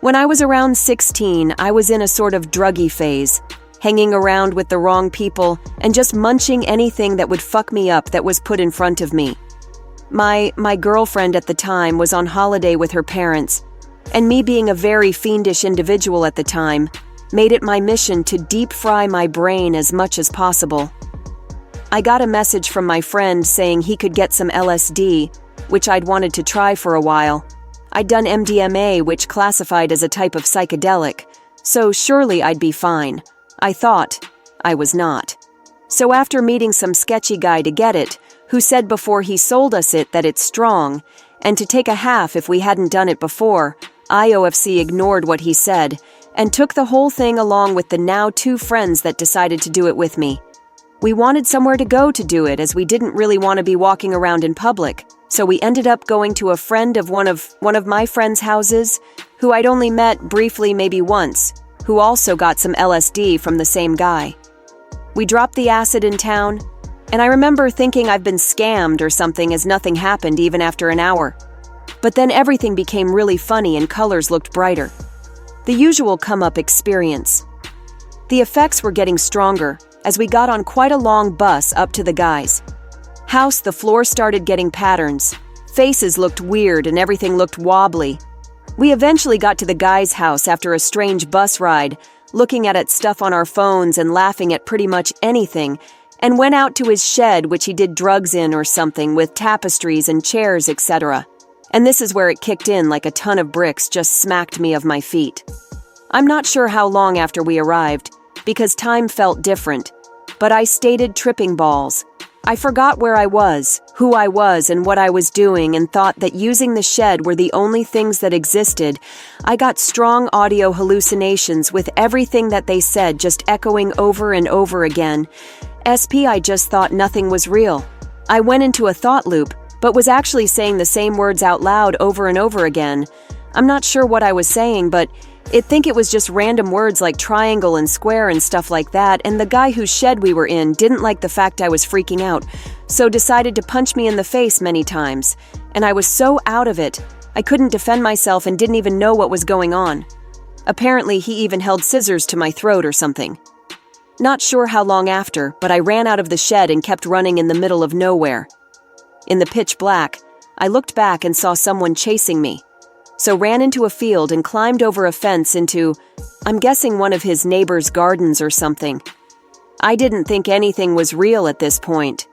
When I was around 16, I was in a sort of druggy phase, hanging around with the wrong people and just munching anything that would fuck me up that was put in front of me. My girlfriend at the time was on holiday with her parents, and me being a very fiendish individual at the time, made it my mission to deep fry my brain as much as possible. I got a message from my friend saying he could get some LSD, which I'd wanted to try for a while. I'd done MDMA, which classified as a type of psychedelic, so surely I'd be fine. I thought. I was not. So after meeting some sketchy guy to get it, who said before he sold us it that it's strong, and to take a half if we hadn't done it before, IOFC ignored what he said, and took the whole thing along with the now 2 friends that decided to do it with me. We wanted somewhere to go to do it, as we didn't really want to be walking around in public, so we ended up going to a friend of one of my friend's houses, who I'd only met briefly maybe once, who also got some LSD from the same guy. We dropped the acid in town, and I remember thinking I've been scammed or something as nothing happened even after an hour. But then everything became really funny and colors looked brighter. The usual come-up experience. The effects were getting stronger as we got on quite a long bus up to the guy's house. The floor started getting patterns. Faces looked weird and everything looked wobbly. We eventually got to the guy's house after a strange bus ride, looking at stuff on our phones and laughing at pretty much anything, and went out to his shed, which he did drugs in or something, with tapestries and chairs, etc. And this is where it kicked in, like a ton of bricks just smacked me of my feet. I'm not sure how long after we arrived, because time felt different, but I stated tripping balls. I forgot where I was, who I was, and what I was doing, and thought that using the shed were the only things that existed. I got strong audio hallucinations with everything that they said just echoing over and over again. I just thought nothing was real. I went into a thought loop, but was actually saying the same words out loud over and over again. I'm not sure what I was saying, but I think it was just random words like triangle and square and stuff like that, and the guy whose shed we were in didn't like the fact I was freaking out, so decided to punch me in the face many times, and I was so out of it, I couldn't defend myself and didn't even know what was going on. Apparently, he even held scissors to my throat or something. Not sure how long after, but I ran out of the shed and kept running in the middle of nowhere. In the pitch black, I looked back and saw someone chasing me, so ran into a field and climbed over a fence into, I'm guessing, one of his neighbor's gardens or something. I didn't think anything was real at this point,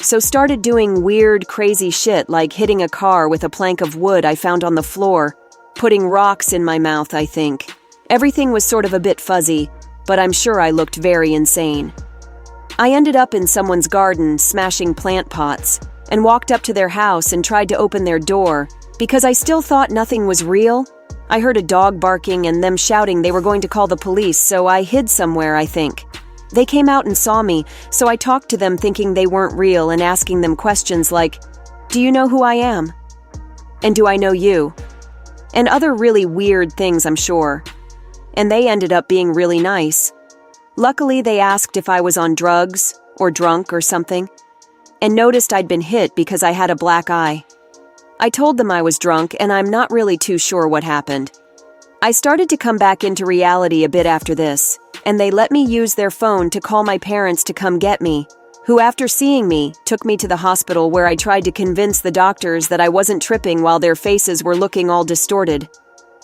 so started doing weird, crazy shit like hitting a car with a plank of wood I found on the floor, putting rocks in my mouth, I think. Everything was sort of a bit fuzzy, but I'm sure I looked very insane. I ended up in someone's garden smashing plant pots, and walked up to their house and tried to open their door, because I still thought nothing was real. I heard a dog barking and them shouting they were going to call the police, so I hid somewhere, I think. They came out and saw me, so I talked to them thinking they weren't real and asking them questions like, "Do you know who I am? And do I know you?" And other really weird things, I'm sure. And they ended up being really nice. Luckily, they asked if I was on drugs or drunk or something, and noticed I'd been hit because I had a black eye. I told them I was drunk, and I'm not really too sure what happened. I started to come back into reality a bit after this, and they let me use their phone to call my parents to come get me, who after seeing me, took me to the hospital where I tried to convince the doctors that I wasn't tripping while their faces were looking all distorted.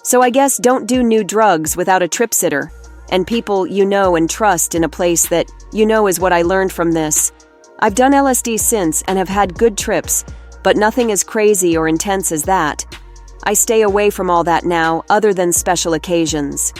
So I guess don't do new drugs without a trip sitter, and people you know and trust in a place that you know is what I learned from this. I've done LSD since and have had good trips, but nothing as crazy or intense as that. I stay away from all that now, other than special occasions.